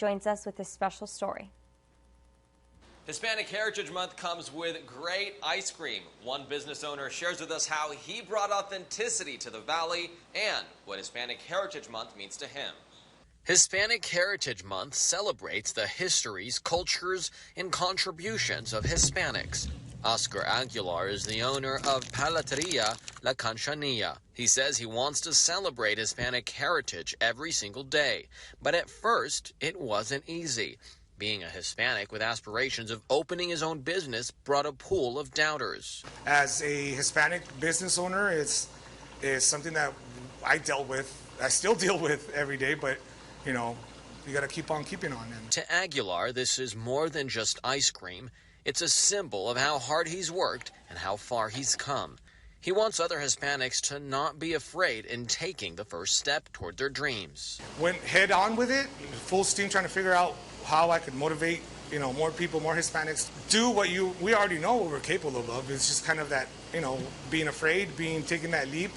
joins us with this special story. Hispanic Heritage Month comes with great ice cream. One business owner shares with us how he brought authenticity to the Valley and what Hispanic Heritage Month means to him. Hispanic Heritage Month celebrates the histories, cultures, and contributions of Hispanics. Oscar Aguilar is the owner of Palateria La Canchanilla. He says he wants to celebrate Hispanic heritage every single day, but at first it wasn't easy. Being a Hispanic with aspirations of opening his own business brought a pool of doubters. As a Hispanic business owner, it's something that I still deal with every day, but you know, you got to keep on keeping on. To Aguilar, this is more than just ice cream. It's a symbol of how hard he's worked and how far he's come. He wants other Hispanics to not be afraid in taking the first step toward their dreams. Went head on with it, full steam, trying to figure out how I could motivate, more people, more Hispanics, do what we already know what we're capable of. It's just kind of that, being afraid, taking that leap.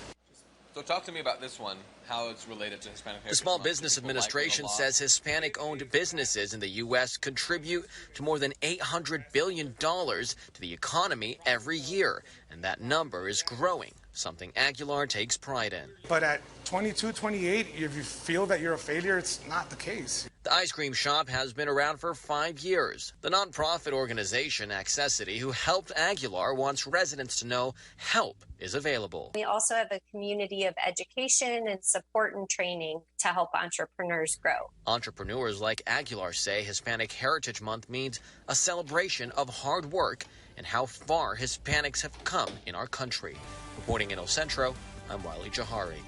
So talk to me about this one, how it's related to Hispanic Heritage. The Small Business Administration says Hispanic-owned businesses in the U.S. contribute to more than $800 billion to the economy every year, and that number is growing, something Aguilar takes pride in. But at 22, 28, if you feel that you're a failure, it's not the case. The ice cream shop has been around for 5 years. The nonprofit organization Accessity, who helped Aguilar, wants residents to know help is available. We also have a community of education and support and training to help entrepreneurs grow. Entrepreneurs like Aguilar say Hispanic Heritage Month means a celebration of hard work and how far Hispanics have come in our country. Reporting in El Centro, I'm Wiley Jawhary.